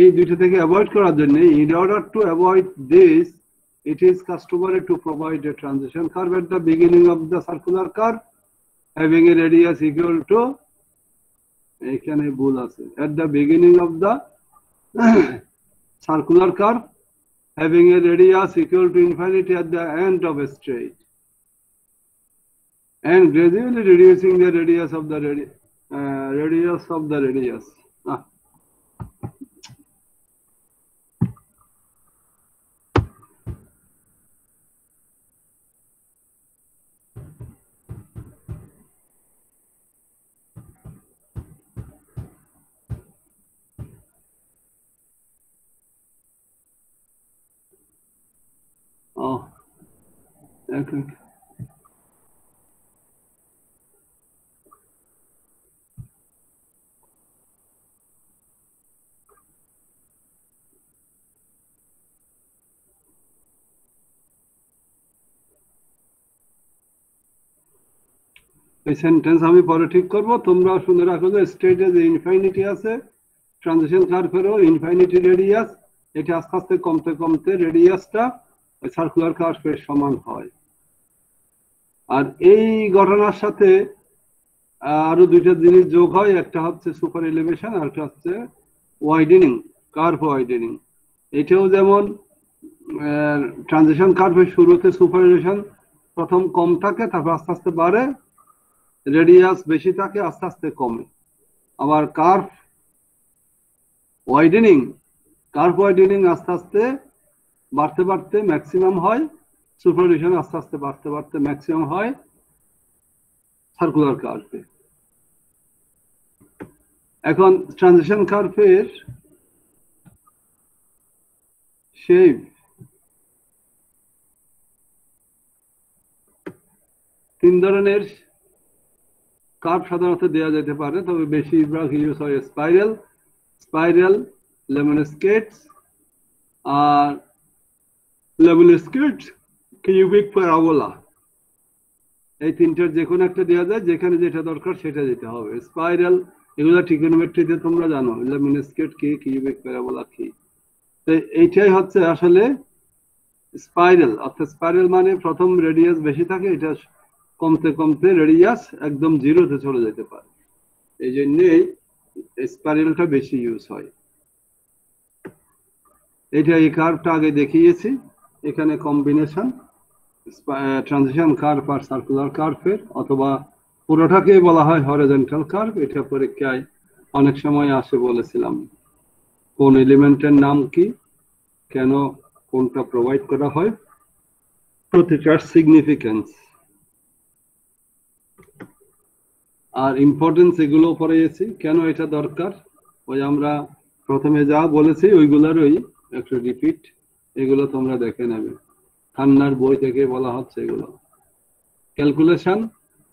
এই দুইটা থেকে অ্যাভয়েড করার জন্য in order to avoid this it is customary to provide a transition curve at the beginning of the circular curve having a radius equal to এখানে ভুল আছে at the beginning of the circular curve having a radius equal to infinity at the end of a straight and gradually reducing the radius of the radius. Okay. এই sentence আমি পরে ঠিক করব তোমরা শুনে রাখো যে স্টেটে যে ইনফিনিটি আছে ট্রানজিশন কার্ভেরও ইনফিনিটি রেডিয়াস এটা আস্তে আস্তে কমতে কমতে রেডিয়াসটা সার্কুলার কার্ভের সমান হয় আর এই ঘটনার সাথে আরো দুইটা জিনিস যোগ হয় একটা হচ্ছে সুপার এলিভেশন আর একটা হচ্ছে ওয়াইডেনিং কার্ভ ওয়াইডেনিং এটাও যেমন ট্রানজিশন কার্ভের শুরুতে সুপার এলিভেশন প্রথম কম থাকে তারপর আস্তে আস্তে বাড়ে রেডিয়াস বেশি থাকে আস্তে আস্তে কমে আবার কার্ভ ওয়াইডেনিং আস্তে আস্তে বাড়তে বাড়তে ম্যাক্সিমাম হয় সুপার এলিভেশন আস্তে আস্তে বাড়তে বাড়তে ম্যাক্সিমাম হয় সার্কুলার কার্ভে এখন ট্রানজিশন কার্ভের শেপ তিন ধরনের কার্ভ সাধারণত দেওয়া যেতে পারে তবে বেশিরভাগ ইউজ হয় স্পাইরাল লেমনস্কেটস আর লেমনস্কেটস কিউবিক প্যারাবোলা এই তিনটার যে কোনো একটা দেওয়া যায় যেখানে যেটা দরকার সেটা দিতে হবে স্পাইরাল এগুলো ট্রিগোনোমেট্রিতে তোমরা জানো লেমনস্কেট কি কিউবিক প্যারাবোলা কি তো এইটাই হচ্ছে আসলে স্পাইরাল অর্থাৎ স্পাইরাল মানে প্রথম রেডিয়াস বেশি থাকে এটা কমতে কমতে রেডিয়াস একদম জিরোতে চলে যেতে পারে এই জন্যই স্পাইরালটা বেশি ইউজ হয় এটা এই কার্ভটা আগে দেখিয়েছি এখানে কম্বিনেশন ট্রানজিশন কার্ভ আর সার্কুলার কার্ভের অথবা পুরোটাকে বলা হয় হরিজন্টাল কার্ভ এটা পরীক্ষায় অনেক সময় আসে বলেছিলাম কোন এলিমেন্টের নাম কি কেন কোনটা প্রোভাইড করা হয় প্রতিটার সিগনিফিকেন্স আর ইম্পর্টেন্স এগুলো পড়েছি কেন এটা দরকার ওই আমরা প্রথমে যা বলেছি ওইগুলোরই একটু রিপিট এগুলো তোমরা দেখে নেবে খান্নার বই থেকে বলা হচ্ছে এগুলো ক্যালকুলেশন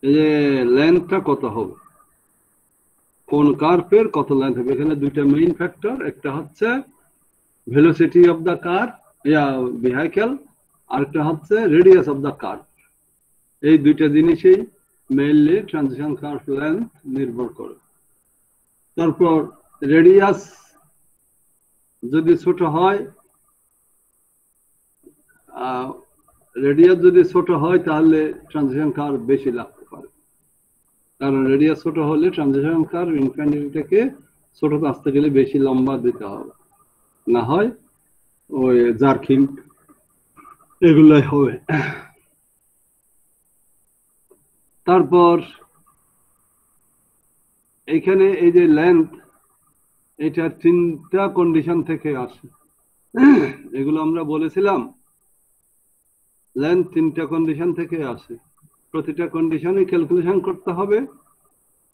এই যে লেন্থটা কত হবে কোন কার্ভের কত লেন্থ হবে এখানে দুইটা মেইন ফ্যাক্টর একটা হচ্ছে velocity of the car vehicle আর একটা হচ্ছে রেডিয়াস অফ দ্য কার্ভ এই দুইটা জিনিসই মেইনলি ট্রানজিশন কার্ভ লেন্থ নির্ভর করে তারপর রেডিয়াস যদি ছোট হয় তাহলে ট্রানজিশন কার্ভ বেশি লাগতে পারে কারণ রেডিয়াস ছোট হলে ট্রানজিশন কার্ভ ইনফিনিটি থেকে ছোট আসতে গেলে বেশি লম্বা দিতে হবে না হয় ওই জার্কিং এগুলাই হবে তারপর এখানে এই যে লেন্থ এটা তিনটা কন্ডিশন থেকে আসে এগুলো আমরা বলেছিলাম লেন্থ তিনটা কন্ডিশন থেকে আসে প্রতিটা কন্ডিশনে ক্যালকুলেশন করতে হবে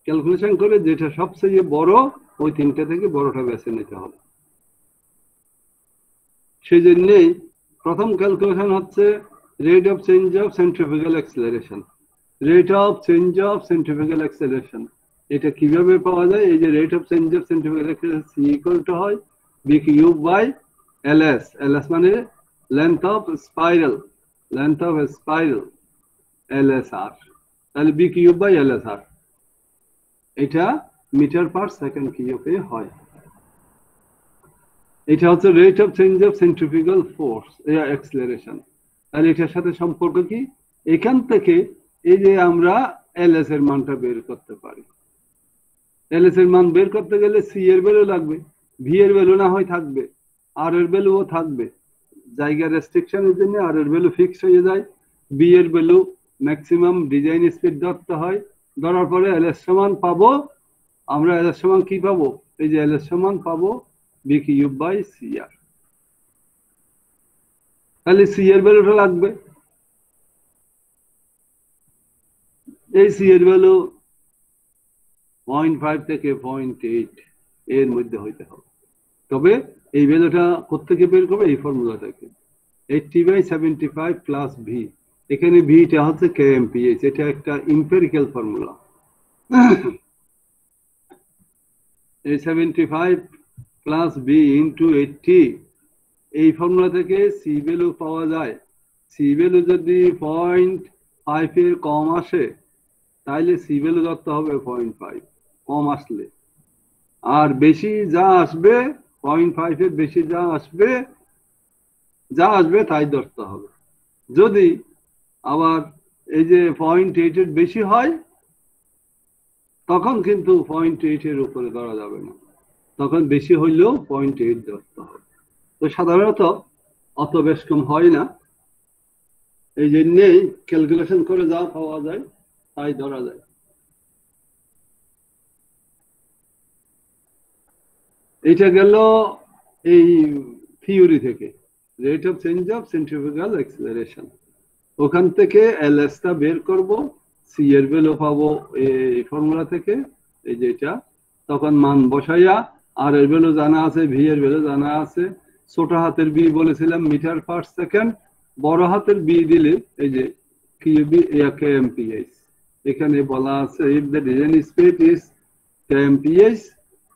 ক্যালকুলেশন করে যেটা সবচেয়ে বড় ওই তিনটা থেকে বড়টা বেছে নিতে হবে সেই জন্যই প্রথম ক্যালকুলেশন হচ্ছে rate of change of centrifugal acceleration এটা কিভাবে পাওয়া যায় এই যে rate of change of centrifugal acceleration C equal to হয় বি কিউব বাই এলএস মানে লেন্থ অফ স্পাইরাল LSR তাহলে বি কিউব বাই LSR এটা মিটার পার সেকেন্ড কিউবে হয় এটা হচ্ছে rate of change of centrifugal force, acceleration. আর এটার সাথে সম্পর্ক কি? এখান থেকে এই যে আমরা এলএস এর মানটা বের করতে পারি। এলএস এর মান বের করতে গেলে সি এর ভ্যালু লাগবে, ভি এর ভ্যালু না হয় থাকবে, আর এর ভ্যালুও থাকবে। জায়গা রেস্ট্রিকশনের জন্য আর এর ভ্যালু ফিক্স হয়ে যায়। বি এর ভ্যালু ম্যাক্সিমাম ডিজাইন স্পিড ধরতে হয়, ধরার পরে এলএস সমান পাবো আমরা। এলএস সমান কি পাবো? এই যে এলএস সমান পাবো বি কিউব বাই সি আর। তাহলে সি এর ভ্যালুটা লাগবে, এই সি এর ভ্যালু 0.5 থেকে 0.8 এর মধ্যে হইতে হবে। তবে এই ভ্যালুটা কোত্থেকে বের করবে? এই ফর্মুলা থেকে 80/75 প্লাস ভি। এখানে ভিটা হচ্ছে কেএমপিএইচ, এটা একটা ইম্পেরিক্যাল ফর্মুলা। এই 75 প্লাস ভি ইন্টু 80, এই ফর্মুলা থেকে সি ভ্যালু পাওয়া যায়। সি ভ্যালু যদি 0.5 এর কম আসে তাহলে সি ভ্যালু ধরতে হবে 0.5 কম আসলে, আর বেশি যা আসবে 0.5 এর বেশি যা আসবে তাই ধরতে হবে। যদি আবার এই যে 0.8 এর বেশি হয় তখন কিন্তু 0.8 এর উপরে ধরা যাবে না, তখন বেশি হইলেও 0.8 ধরতে হবে। তো সাধারণত অত বেশ কম হয় না, এই জন্যেই ক্যালকুলেশন করে যা পাওয়া যায় তাই ধরা যায়। এটা গেল এই থিওরি থেকে, rate of change of centrifugal acceleration. ওখান থেকে এলএস টা বের করব, সি এর ভ্যালু পাবো এই ফর্মুলা থেকে, এই যে এটা। তখন মান বসাইয়া আর এর ভ্যালু জানা আছে, ভি এর ভ্যালু জানা আছে। ছোট হাতের বি বলেছিলাম মিটার পার সেকেন্ড, বড় হাতের বি দিলে এই যে কিউবি কেএমপিএইচ। এখানে বলা আছে if the design speed is কেএমপিএইচ,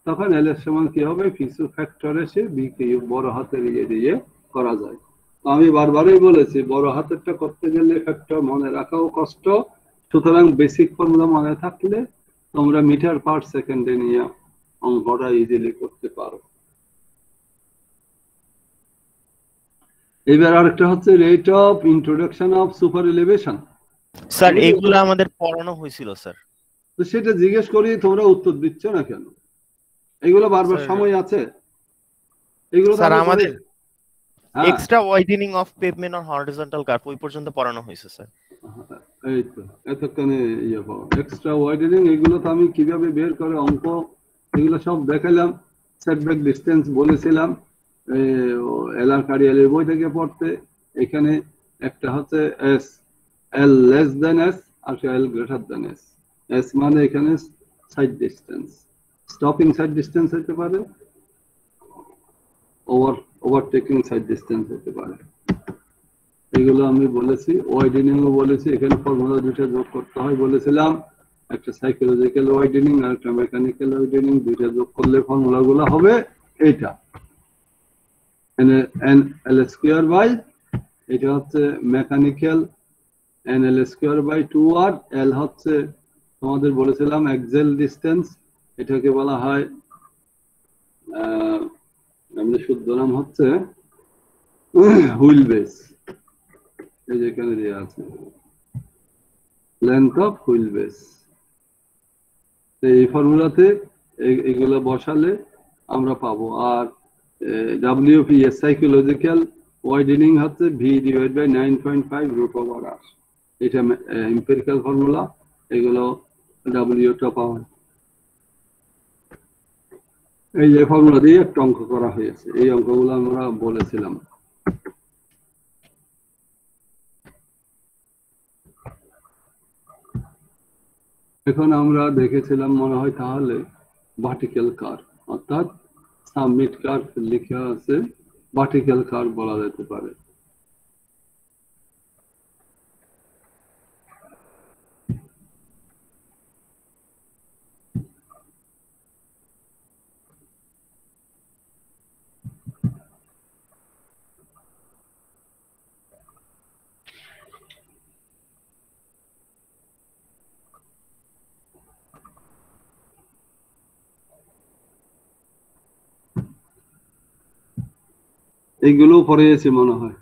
তখন এল এর সমান কি হবে? কিছু ফ্যাক্টর এসে বি কিউব বড় হাতের ইয়ে দিয়ে করা যায়। আমি বারবারই বলেছি বড় হাতেরটা করতে গেলে ফ্যাক্টর মনে রাখাও কষ্ট, সুতরাং বেসিক ফর্মুলা মনে থাকলে তোমরা মিটার পার সেকেন্ডে নিয়ে অঙ্কটা ইজিলি করতে পারো। এবার আরেকটা হচ্ছে rate of introduction of super elevation. Sir এগুলো আমাদের পড়ানো হয়েছিল স্যার। তো সেটা জিজ্ঞেস করি তোমরা উত্তর দিচ্ছ না কেন? এগুলো বারবার সময় আছে, এগুলো স্যার আমাদের extra widening of pavement on horizontal curve ওই পর্যন্ত পড়ানো হয়েছে স্যার। এই তো এতক্ষণে ইয়ে পাবো এক্সট্রা ওয়াইডেনিং, এগুলো তো আমি কিভাবে বের করে অঙ্ক এগুলো সব দেখালাম। সেটব্যাক ডিস্টেন্স বলেছিলাম এলআর কারিয়ালের বই থেকে পড়তে। এখানে একটা হচ্ছে S, L less than S আর L greater than S. S মানে এখানে sight distance, stopping sight distance হতে পারে, ওভারটেকিং সাইড ডিস্টেন্স হতে পারে। এগুলো আমি বলেছি, ওয়াইডেনিংও বলেছি। এখানে ফর্মুলা দুটো যোগ করতে হয় বলেছিলাম, একটা সাইকোলজিক্যাল ওয়াইডেনিং আর একটা মেকানিক্যাল ওয়াইডেনিং, দুইটা যোগ করলে ফর্মুলাগুলো হবে এইটা এন এল স্কোয়ার বাই, এটা হচ্ছে mechanical N L square by 2r। L হচ্ছে তোমাদের বলেছিলাম এক্সেল ডিস্টেন্স, এটাকে বলা হয় আমাদের শুদ্ধ নাম হচ্ছে হুইল বেস, এই যেখানে দেওয়া আছে লেন্থ অফ হুইল বেস। এই ফর্মুলাতে এগুলো বসালে আমরা পাবো। আর ডব্লিউপি সাইকোলজিক্যাল ওয়াইডেনিং হচ্ছে V divide by 9.5 root over R, এটা এম্পিরিক্যাল ফর্মুলা। এগুলো ডব্লিউটা পাওয়া, এই যে ফর্মুলা দিয়ে একটা অঙ্ক করা হয়েছে, এই অঙ্কগুলো আমরা বলেছিলাম। এখন আমরা দেখেছিলাম মনে হয় তাহলে ভার্টিক্যাল কার্ভ, অর্থাৎ সাবমিট কার্ভ লেখা আছে, ভার্টিক্যাল কার্ভ বলা যেতে পারে। এইগুলো পড়িয়েছি মনে হয়,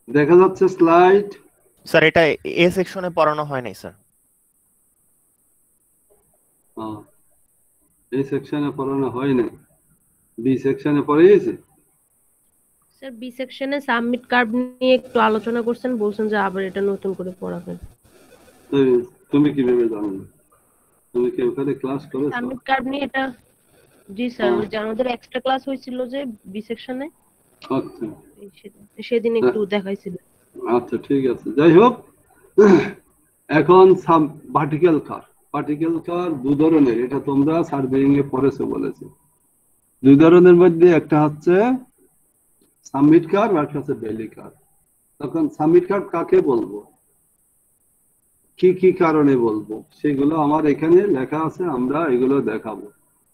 দেখা যাচ্ছে স্লাইড। স্যার এটা এ সেকশনে পড়ানো হয় নাই স্যার। এই সেকশনে পড়ানো হয় না, বি সেকশনে পড়িয়েছি। স্যার বি সেকশনে সাবমিট কার্ভ নিয়ে একটু আলোচনা করছেন, বলছেন যে আবার এটা নতুন করে পড়াবেন। তুমি কিভাবে জানো? তুমি কি ওখানে ক্লাস করেছো? সাবমিট কার্ভ নিয়ে এটা, জি স্যার, ওই যে আমাদের এক্সট্রা ক্লাস হয়েছিল যে বি সেকশনে, আচ্ছা সেদিন একটু দেখাইছিল। আচ্ছা ঠিক আছে, যাই হোক। এখন ভার্টিক্যাল কার দু ধরনের, এটা তোমরা সার্ভেইং এ পড়েছো বলেছে। দুই ধরনের মধ্যে একটা হচ্ছে সাবমিট কার আর একটা হচ্ছে বেলি কার। তখন সাবমিট কার কাকে বলবো, কি কি কারণে বলবো, সেগুলো আমার এখানে লেখা আছে, আমরা এগুলো দেখাবো।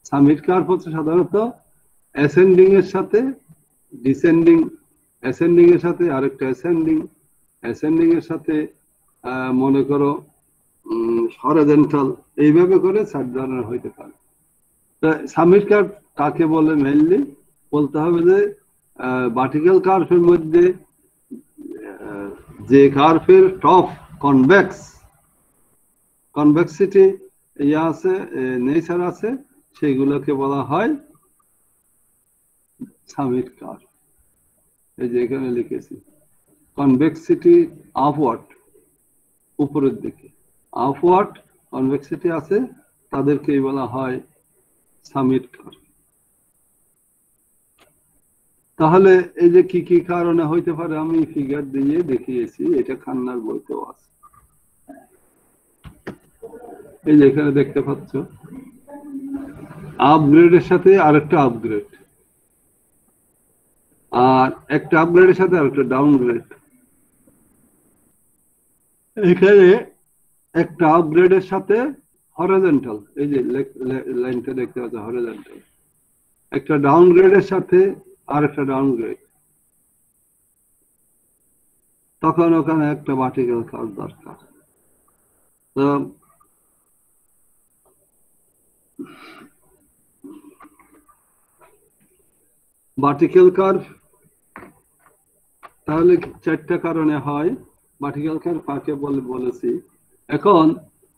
সাবমিট কার হচ্ছে সাধারণত অ্যাসেন্ডিং এর সাথে ডিসেন্ডিং, অ্যাসেন্ডিং এর সাথে আরেকটা অ্যাসেন্ডিং, অ্যাসেন্ডিং এর সাথে মনে করো হরিজন্টাল, এইভাবে করে 4 ধরনের হইতে পারে। সাবমিট কার্ভ কাকে বলে? মেইনলি বলতে হবে যে ভার্টিক্যাল কার্ভের মধ্যে যে কার্ভের টপ কনভেক্সিটি ইয়া আছে, নেচার আছে, সেগুলোকে বলা হয় সাবমিট কার্ভ। এই যে এখানে লিখেছি কনভেক্সিটি আপওয়ার্ড, উপরের দিকে আপওয়ার্ড কনভেক্সিটি আছে, তাদেরকেই বলা হয় সাবমিট কার্ভ। তাহলে এই যে কি কি কারণে হইতে পারে আমি ফিগার দিয়ে দেখিয়েছি, এটা খান্নার বইতেও আছে। এই যে এখানে দেখতে পাচ্ছ আপগ্রেডের সাথে আরেকটা আপগ্রেড, আর একটা আপগ্রেডের সাথে আরেকটা ডাউনগ্রেড। এখানে একটা আপগ্রেডের সাথে হরিজন্টাল, এই যে লাইনটা দেখতে পাচ্ছ হরিজন্টাল, একটা ডাউনগ্রেডের সাথে আরেকটা ডাউনগ্রেড, তখন ওখানে একটা ভার্টিক্যাল কার্ভ দরকার। তো ভার্টিক্যাল কার্ভ তাহলে 4টা কারণে হয়। ভার্টিক্যাল কার্ভ কাকে বলেছি। এখন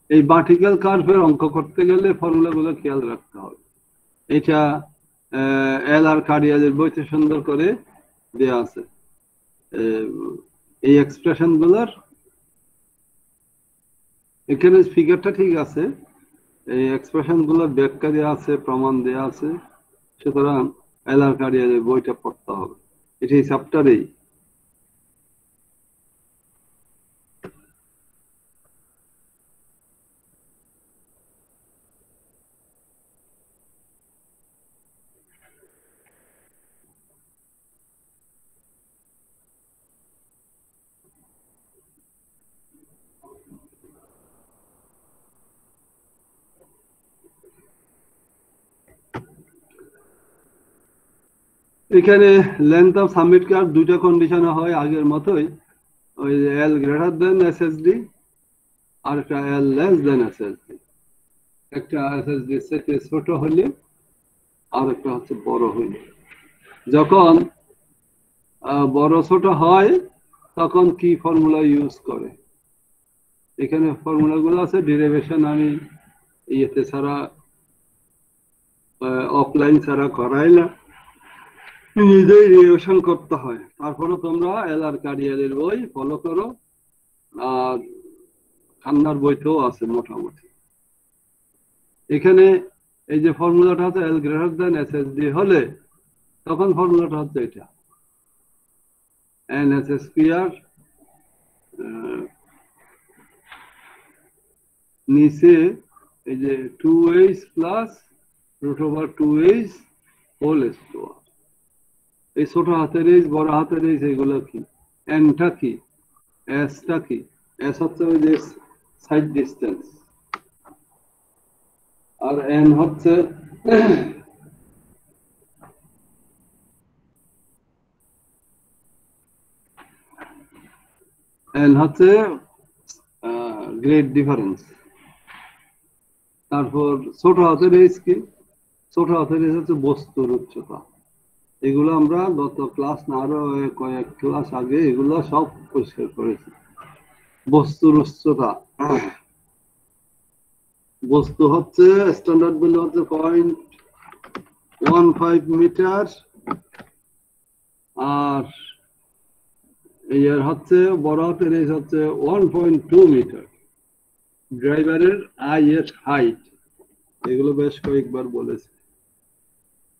এই ভার্টিক্যাল কার্ভের অঙ্ক করতে গেলে ফর্মুলাগুলো খেয়াল রাখতে হবে। এটা এল আর কার্ডিয়ালের বইতে সুন্দর করে দেয়া আছে, এই এক্সপ্রেশন গুলোর। এখানে ফিগারটা ঠিক আছে, এই এক্সপ্রেশন গুলোর ব্যাখ্যা দেওয়া আছে, প্রমাণ দেওয়া আছে। সুতরাং এল আর কার্ডিয়ালের বইটা পড়তে হবে, এটা এই চ্যাপ্টারেই। এখানে লেন্থ অফ সাবমিট কার্ভ দুটো কন্ডিশনে হয় আগের মতোই, ওই এল গ্রেটার দেন এসএসডি আর একটা এল লেস দেন এসএসডি। একটা এসএসডি থেকে ছোট হলে আর একটা হচ্ছে বড় হলে। যখন বড় ছোট হয় তখন কি ফর্মুলা ইউজ করে, এখানে ফর্মুলা গুলো আছে, ডেরিভেশন আমি ইয়েতে ছাড়া অফলাইন ছাড়া করাই না, নিজেই রিভিশন করতে হয়। তারপরে তোমরা এল আর কার্ডিয়ালের বই ফলো করো, আর খান্নার বইতেও আছে মোটামুটি। এখানে এই যে ফর্মুলাটা হচ্ছে এল গ্রেটার দেন এসএসডি হলে তখন ফর্মুলাটা হচ্ছে এটা, এন এস স্কয়ার নিচে এই যে 2h plus √2h whole square. এই ছোট হাতের এইচ, বড় হাতের এইচ, এগুলো কি? এনটা কি, এসটা কি? এস হচ্ছে ওই যে সাইড ডিস্টেন্স, আর এন হচ্ছে গ্রেড ডিফারেন্স। তারপর ছোট হাতের এইচ কি? ছোট হাতের এইচ হচ্ছে বস্তুর উচ্চতা, এগুলো আমরা গত ক্লাস না আরো কয়েক ক্লাস আগে এগুলো সব পরিষ্কার করেছি। বস্তুর উচ্চতা, বস্তু হচ্ছে স্ট্যান্ডার্ড ভ্যালু হচ্ছে 0.15 মিটার, আর এর হচ্ছে বড় হাতের এইচ হচ্ছে 1.2 মিটার। ড্রাইভারের আই এর হাইট, এগুলো বেশ কয়েকবার বলেছে।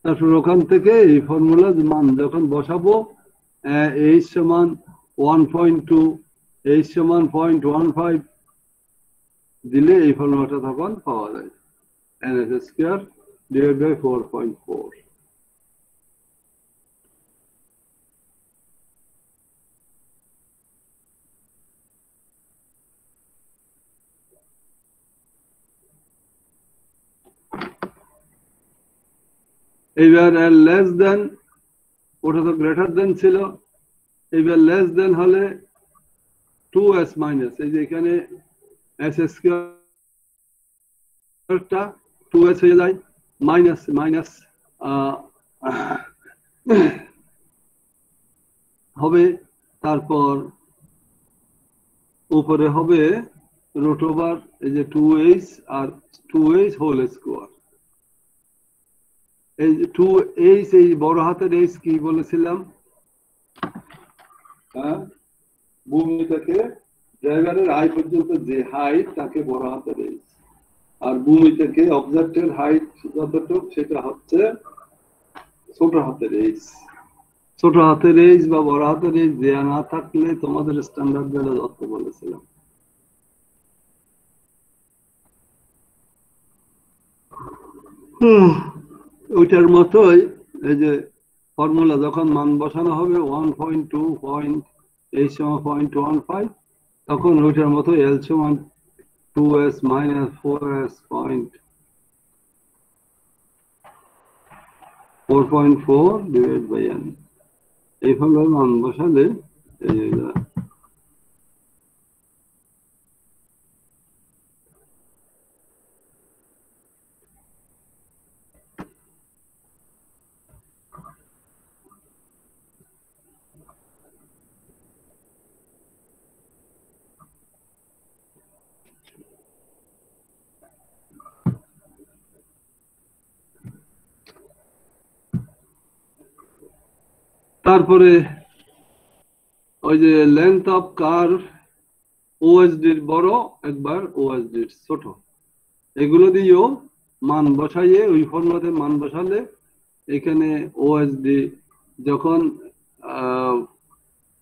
তারপর ওখান থেকে এই ফর্মুলা মান যখন বসাবো, এইচ সমান 1.2, এইচ সমান 0.15 দিলে এই ফর্মুলাটা তখন পাওয়া যায়, NS স্কয়ার ডিভাইড বাই 4.4। এইবার লেস দেন, ওটা তো গ্রেটার দেন ছিল, এইবার লেস দেন হলে 2s মাইনাস, এই যে এখানে s স্কয়ারটা 2s হয়ে যায়, মাইনাস মাইনাস হবে, তারপর উপরে হবে রুট ওভার এই যে 2h আর 2h হোল স্কয়ার। এই যে 2h, এই বড় হাতের h কি বলেছিলাম, ভূমি থেকে ড্রাইভারের আই পর্যন্ত যে হাইট তাকে বড় হাতের h, আর ভূমি থেকে অবজেক্টের হাইট যতটুকু সেটা হচ্ছে ছোট হাতের h। ছোট হাতের h বা বড় হাতের h দেয়া না থাকলে তোমাদের স্ট্যান্ডার্ড ভ্যালু যত বলেছিলাম। ওইটার মতোই এই যে ফর্মুলা যখন মান বসানো হবে 1.2 h সমান 0.15, তখন ওইটার মতো l সমান 2s minus 4s 4.4 divide by n। এই ফর্মুলার মান বসালে এই যে তারপরে ওই যে লেন্থ অফ কার্ভ OSD বড় একবার OSD ছোট, এগুলো দিয়েও মান বসাইয়ে ওই ফর্মুলাতে মান বসালে এখানে OSD যখন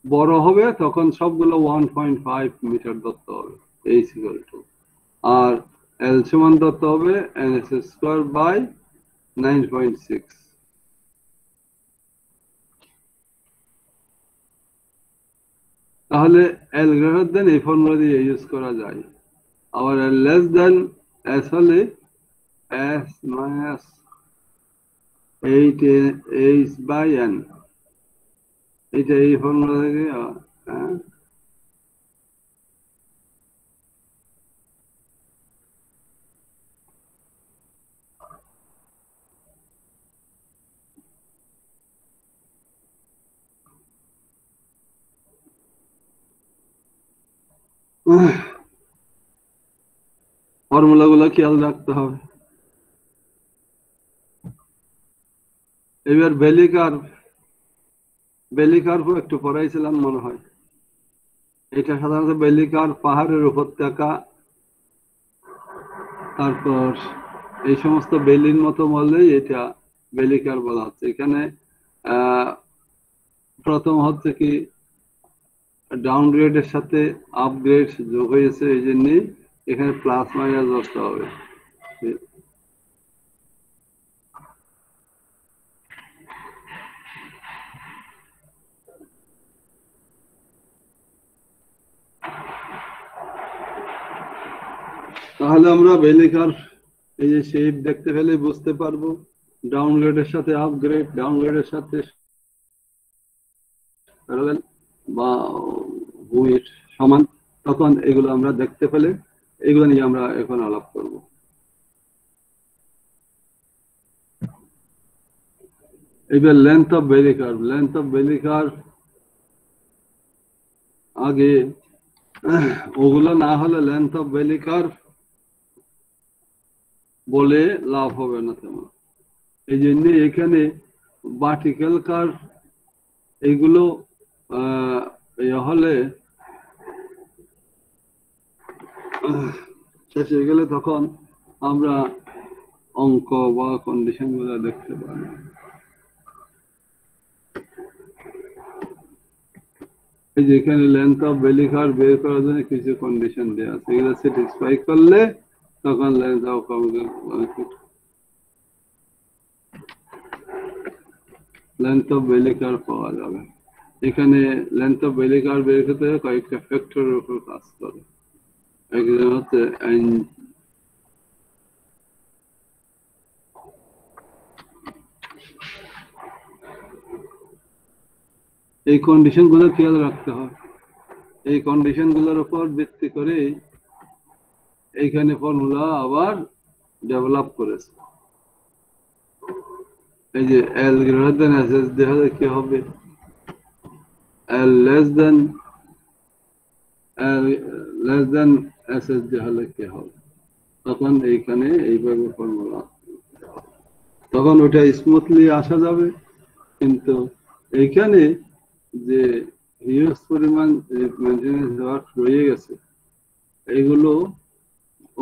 বড় হবে তখন সবগুলো 1.5 মিটার ধরতে হবে h ইকুয়াল টু, আর l সমান ধরতে হবে NS স্কয়ার বাই 9.6। তাহলে l গ্রেটার দেন এই ফর্মুলা দিয়ে ইউজ করা যায়, আবার l লেস দেন s হলে s minus 8h by n, এটা এই ফর্মুলা থেকে ফর্মুলা গুলো খেয়াল রাখতে হবে। এবার ভ্যালি কার্ভ একটু পড়াইছিলাম মনে হয়। এটা সাধারণত ভ্যালি কার্ভ পাহাড়ের উপর থাকা, তারপর এই সমস্ত বেলির মতো বললেই এটা ভ্যালি কার্ভ বলা হচ্ছে। এখানে প্রথম হচ্ছে কি ডাউনগ্রেডের সাথে আপগ্রেড যোগ হয়েছে, এই জন্যই এখানে প্লাস মাইনাস বসতে হবে। তাহলে আমরা ভ্যালি কার্ভ এই যে শেপ দেখতে পেলে বুঝতে পারবো ডাউনগ্রেডের সাথে আপগ্রেড, ডাউনগ্রেডের সাথে প্যারালাল বা ভূমির সমান, তখন এগুলো আমরা দেখতে পেলে এগুলো নিয়ে আমরা এখন আলাপ করব। এবার লেন্থ অফ বেলি কার্ভ, লেন্থ অফ বেলি কার্ভ আগে ওগুলো না হলে লেন্থ অফ বেলি কার্ভ বলে লাভ হবে না তেমন। এই জন্য এখানে ভার্টিক্যাল কার্ভ এইগুলো হলে শেষ হয়ে গেলে তখন আমরা অঙ্ক বা কন্ডিশন গুলো দেখতে পারি। এই যে এখানে লেন্থ অফ বেলি কার্ভ বের করার জন্য কিছু কন্ডিশন দেওয়া আছে, এগুলো স্যাটিসফাই করলে তখন লেন্থ অফ বেলি কার্ভ পাওয়া যাবে। এখানে লেন্থ অফ বেলি কার্ভ বের করতে কয়েকটা ফ্যাক্টরের উপর কাজ করে। একজন হচ্ছে এই কন্ডিশন গুলো খেয়াল রাখতে হয়। এই কন্ডিশন গুলোর উপর ভিত্তি করে এইখানে ফর্মুলা আবার ডেভেলপ করেছে। এই যে L গ্রেটার দেন SS দেখালে কি হবে, L লেস দেন SS দেখালে কি হবে, তখন এইখানে এইভাবে ফর্মুলা, তখন ওটা স্মুথলি আসা যাবে। কিন্তু এইখানে যে হিউজ পরিমাণ মেইনটেনেন্স ওয়ার্ক রয়ে গেছে এইগুলো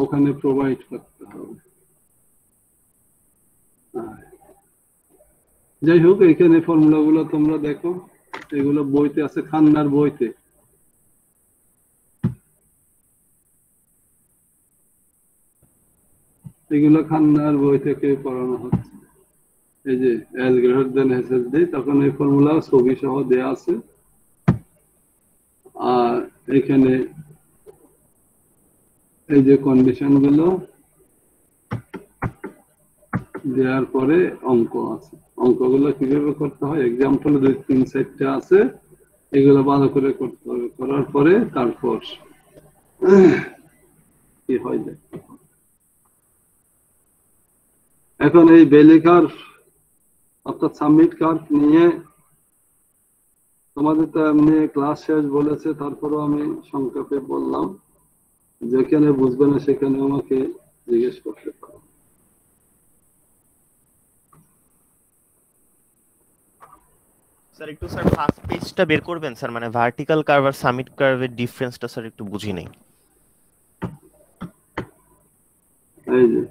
ওখানে প্রোভাইড করতে হবে। যাই হোক, এখানে ফর্মুলা গুলো তোমরা দেখো, এগুলো বইতে আছে, খান্নার বইতে। এগুলো খান্নার বই থেকে পড়ানো হচ্ছে। এই যে L গ্রেটার দেন SS দেই, তখন এই ফর্মুলা ছবি সহ দেয়া আছে। আর এখানে এই যে কন্ডিশন গুলো দেওয়ার পরে অঙ্ক আছে, অঙ্কগুলো কিভাবে করতে হয় এক্সাম্পল 2-3-4টা আছে, এগুলো ভালো করে করতে হবে। করার পরে তারপর কি হয় যায়। এখন এই বেলি কার্ভ অর্থাৎ সাবমিট কার্ভ নিয়ে তোমাদের তো এমনি ক্লাস শেষ বলেছে, তারপরেও আমি সংক্ষেপে বললাম, যেখানে বুঝবে না সেখানে আমাকে জিজ্ঞেস করতে পারো। স্যার একটু স্যার ফার্স্ট পেজটা বের করবেন স্যার, মানে ভার্টিক্যাল কার্ভ আর সামিট কার্ভের ডিফারেন্সটা স্যার একটু বুঝি নেই। এই যে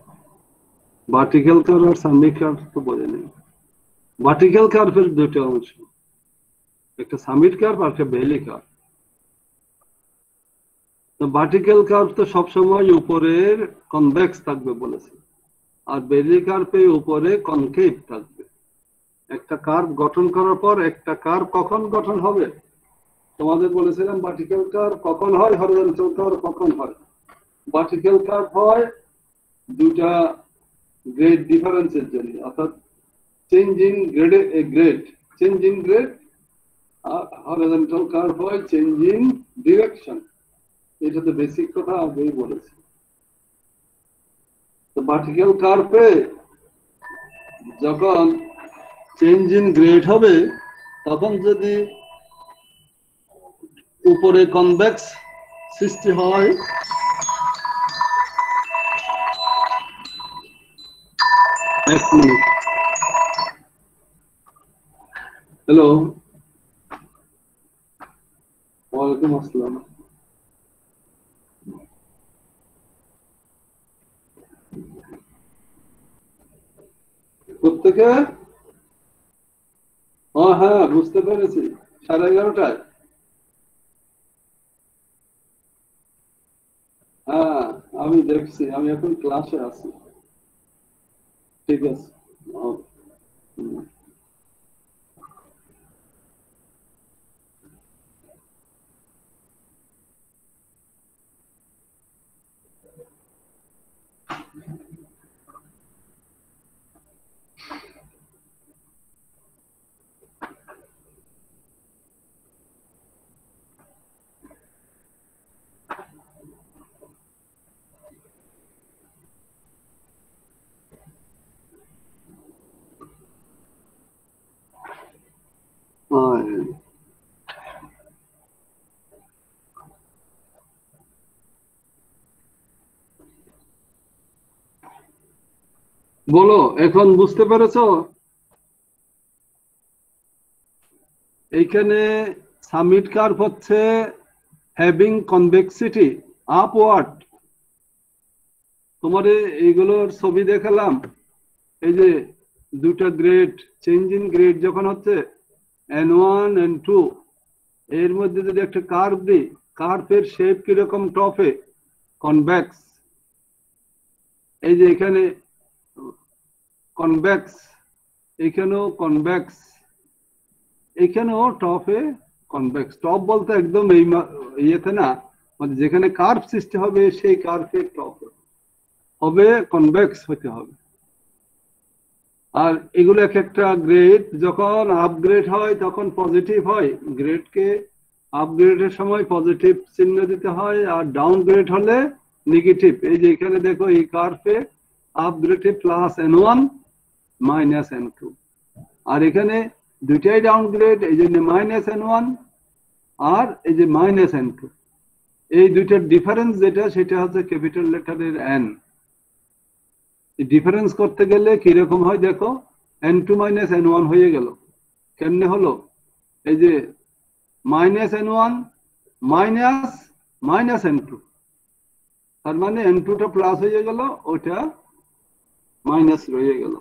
ভার্টিক্যাল কার্ভ আর সাবমিট কার্ভ তো বোঝে নেই। ভার্টিক্যাল কার্ভের দুটো অংশ, একটা সামিট কার্ভ আর একটা বেলি কার্ভ। তো ভার্টিক্যাল কার্ভ তো সবসময় উপরের কনভেক্স থাকবে বলেছে, আর বেলি কার্ভে উপরে কনকেভ থাকবে। একটা কার্ভ গঠন করার পর একটা কার্ভ কখন গঠন হবে তোমাদের বলেছিলাম, ভার্টিক্যাল কার্ভ কখন হয়, হরিজন্টাল কার্ভ কখন হয়। ভার্টিক্যাল কার্ভ হয় দুটা গ্রেড ডিফারেন্সের জন্য, অর্থাৎ চেঞ্জ ইন গ্রেডে চেঞ্জ ইন গ্রেড। আর হরিজন্টাল কার্ভ হয় চেঞ্জ ইন ডিরেকশন। এটা তো বেসিক কথা আগেই বলেছি। তো ভার্টিক্যাল কার্ভে যখন চেঞ্জ ইন গ্রেড হবে, তখন যদি উপরে কনভেক্স সৃষ্টি হয়, এক মিনিট, হ্যালো, ওয়ালাইকুম আসসালাম। প্রত্যেকে হ্যাঁ বুঝতে পেরেছি, 11:30টায়। হ্যাঁ আমি দেখছি, আমি এখন ক্লাসে আছি। ঠিক আছে। বলো, এখন বুঝতে পেরেছো? এইখানে সামিট কার্ভ হচ্ছে হ্যাভিং কনভেক্সিটি আপওয়ার্ড। তোমার এইগুলোর ছবি দেখালাম, এই যে দুটা গ্রেড, চেঞ্জ ইন গ্রেড যখন হচ্ছে N1 N2, এর মধ্যে যদি একটা কার্ভ দিই, কার্ভের শেপ কিরকম? টপে কনভেক্স, এই যে এখানে কনভেক্স, এখানেও কনভেক্স, এখানেও টপে কনভেক্স। টপ বলতে একদম এই ইয়েতে না, মানে যেখানে কার্ভ সৃষ্টি হবে সেই কার্ভের টপ হবে কনভেক্স হতে হবে। আর এগুলো এক একটা গ্রেড যখন আপগ্রেড হয় তখন পজিটিভ হয়, গ্রেডকে আপগ্রেডের সময় পজিটিভ চিহ্ন দিতে হয়, আর ডাউনগ্রেড হলে নেগেটিভ। এই যে এখানে দেখো এই কার্ভে আপগ্রেডে প্লাস N1 মাইনাস N2, আর এখানে দুইটাই ডাউনগ্রেড, এই জন্য মাইনাস N1 আর এই যে মাইনাস N2। এই দুইটার ডিফারেন্স যেটা, সেটা হচ্ছে ক্যাপিটাল লেটারের N। ডিফারেন্স করতে গেলে কিরকম হয় দেখো, N2 মাইনাস N1 হয়ে গেল। কেমনে হলো? এই যে minus N1 minus minus N2, তার মানে N2টা প্লাস হয়ে গেল, ওটা মাইনাস রয়ে গেল।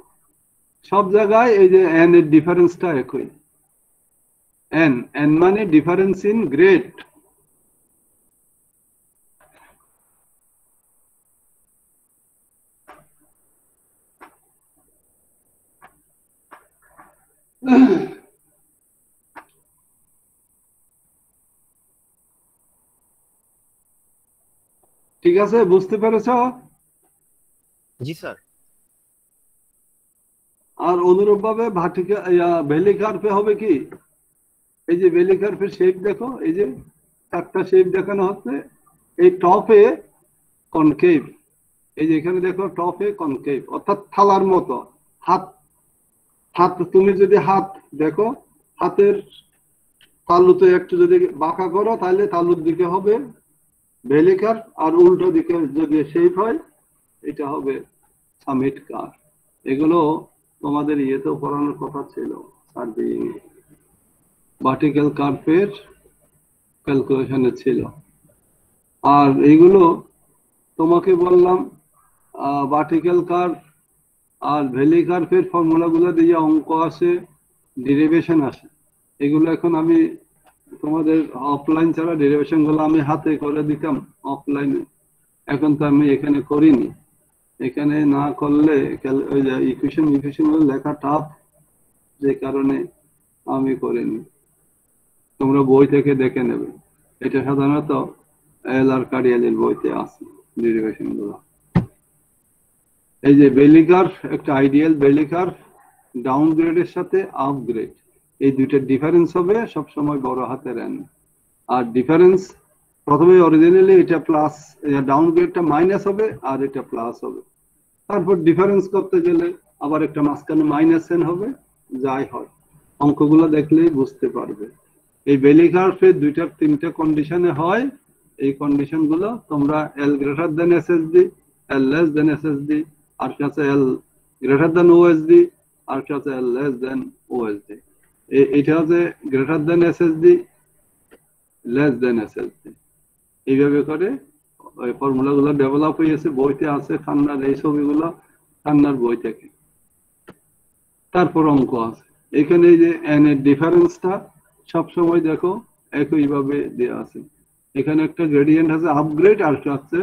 সব জায়গায় এই যে N এর ডিফারেন্সটা একই। N মানে ডিফারেন্স ইন গ্রেড। ঠিক আছে, বুঝতে পেরেছ? জি স্যার। আর অনুরূপ ভাবে ভ্যালি কার্ভে হবে কি, এই যে ভ্যালি কার্ভের শেপ দেখো, এই যে একটা শেপ দেখানো হচ্ছে, এই টপে কনকেভ, এই যে এখানে দেখো টপে কনকেভ, অর্থাৎ থালার মতো। হাত হাত তুমি যদি হাত দেখো, হাতের তালুতে একটু যদি বাঁকা করো তাহলে তালুর দিকে হবে ভ্যালি কার্ভ, আর উল্টো দিকে যদি শেপ হয় এটা হবে সামিট কার্ভ। এগুলো তোমাদের ইয়েতেও পড়ানোর কথা ছিল, সার্ভেইং ভার্টিক্যাল কার্ভের ক্যালকুলেশনে ছিল। আর এইগুলো তোমাকে বললাম ভার্টিক্যাল কার্ভ আর ভ্যালি কার্ভের ফর্মুলাগুলো দিয়ে অঙ্ক আসে, ডেরিভেশন আসে। এগুলো এখন আমি তোমাদের অফলাইন ছাড়া ডেরিভেশন গুলো আমি হাতে করে দিতাম অফলাইনে, এখন তো আমি এখানে করিনি। এখানে না করলে ওই যে ইকুয়েশন গুলো লেখা টাফ, যে কারণে আমি করিনি। তোমরা বই থেকে দেখে নেবে, এটা সাধারণত এল.আর. কারিয়ালির বইতে আছে ডেরিভেশন গুলো। এই যে ভ্যালি কার্ভ, একটা আইডিয়াল ভ্যালি কার্ভ ডাউনগ্রেডের সাথে আপগ্রেড, এই দুইটার ডিফারেন্স হবে সবসময় বড় হাতের N। আর ডিফারেন্স প্রথমে অরিজিনালি এটা প্লাস, ডাউনগ্রেডটা মাইনাস হবে আর এটা প্লাস হবে। তারপর ডিফারেন্স করতে গেলে আবার একটা মাঝখানে মাইনাস N হবে, যাই হয়। অঙ্কগুলো দেখলেই বুঝতে পারবে। এই ভ্যালি কার্ভে দুইটা তিনটা কন্ডিশনে হয়। এই কন্ডিশন গুলো তোমরা L greater than SSD, L less দেন SSD, আর কাছে L গ্রেটার দেন OSD, আর কাছে L লেস দেন OSD। এটা হচ্ছে greater than SSD, less than SSD। এইভাবে করে ওই ফর্মুলা গুলো ডেভেলপ হয়েছে, বইতে আছে খান্নার, এই ছবিগুলো খান্নার বই থেকে। তারপর অঙ্ক আছে এখানে, এই যে N এর ডিফারেন্সটা সবসময় দেখো একইভাবে দেওয়া আছে। এখানে একটা গ্রেডিয়েন্ট আছে আপগ্রেড আর একটা আছে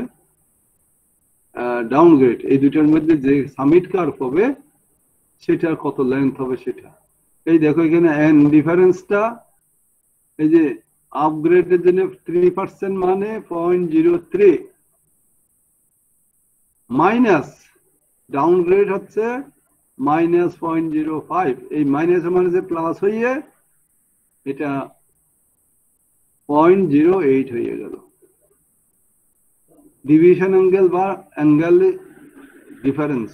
ডাউনগ্রেড। এই দুইটার মধ্যে যে সামিট কার্ভ হবে সেটার কত লেন্থ হবে সেটা। এই দেখো এখানে N ডিফারেন্সটা, এই যে আপগ্রেডের জন্য 3% মানে 0.03, মাইনাস ডাউনগ্রেড হচ্ছে মাইনাস 0.05। এই মাইনাস মাইনাসে প্লাস হয়ে এটা 0.08 হয়ে গেল। ডিভিশন অ্যাঙ্গেল বা angle difference,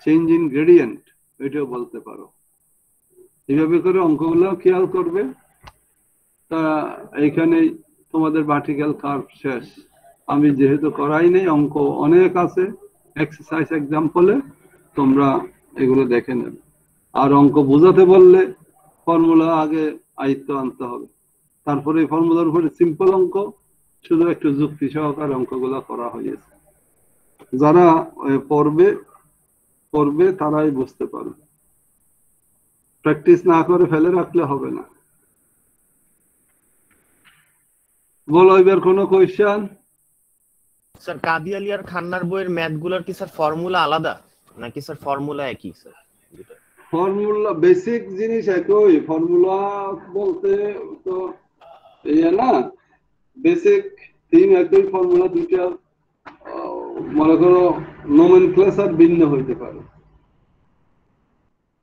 change in gradient, এটাও বলতে পারো। এইভাবে করে অঙ্কগুলো খেয়াল করবে। তা এইখানে তোমাদের ভার্টিক্যাল কার্ভ শেষ। আমি যেহেতু করাই নেই, অঙ্ক অনেক আছে এক্সারসাইজ এক্সাম্পলে, তোমরা এগুলো দেখে নেবে। আর অঙ্ক বোঝাতে বললে ফর্মুলা আগে আয়ত্ত আনতে হবে, তারপরে ফর্মুলার উপরে সিম্পল অঙ্ক শুধু একটু যুক্তি সহকারে অঙ্কগুলো করা হয়েছে। যারা পড়বে তারাই বুঝতে পারবে, প্র্যাকটিস না করে ফেলে রাখলে হবে না। বলো এবার কোনো কোয়েশ্চেন? স্যার কাদি আলী আর খান্নার বইয়ের ম্যাথ গুলার কি স্যার ফর্মুলা আলাদা নাকি স্যার ফর্মুলা একই স্যার? ফর্মুলা বেসিক জিনিস একই, ফর্মুলা বলতে তো না, বেসিক থিম একই, ফর্মুলা দুইটা মনে করো নোমেনক্লেচার ভিন্ন হইতে পারে।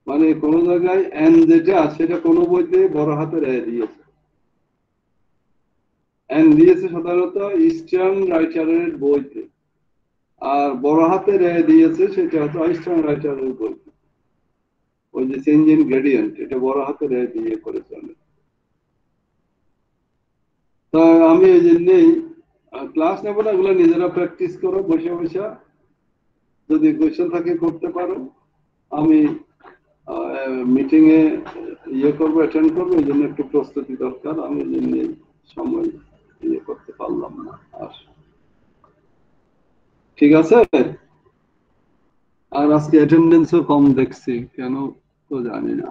মানে কোন জায়গায় এন যেটা সেটা কোনো বইতে বড় হাতের এ দিয়েছে, এন দিয়েছে সাধারণত ইস্টার্ন রাইটারের বইতে, আর বড় হাতের এ দিয়েছে সেটা হচ্ছে ইস্টার্ন রাইটারের বইতে। ওই যে চেঞ্জ ইন গ্রেডিয়েন্ট, এটা বড় হাতের এ দিয়ে করেছে অনেক। তা আমি এই জন্যই ক্লাস নেব না, এগুলো নিজেরা প্র্যাকটিস করো বসে বসে, যদি কোয়েশ্চেন থাকে করতে পারো। আমি মিটিং এ করবো, অ্যাটেন্ড করবো, এই জন্য একটু প্রস্তুতি দরকার, আমি এই জন্য সময় করতে পারলাম না। আর ঠিক আছে। আর আজকে অ্যাটেন্ডেন্সও কম দেখছি, কেন তো জানি না।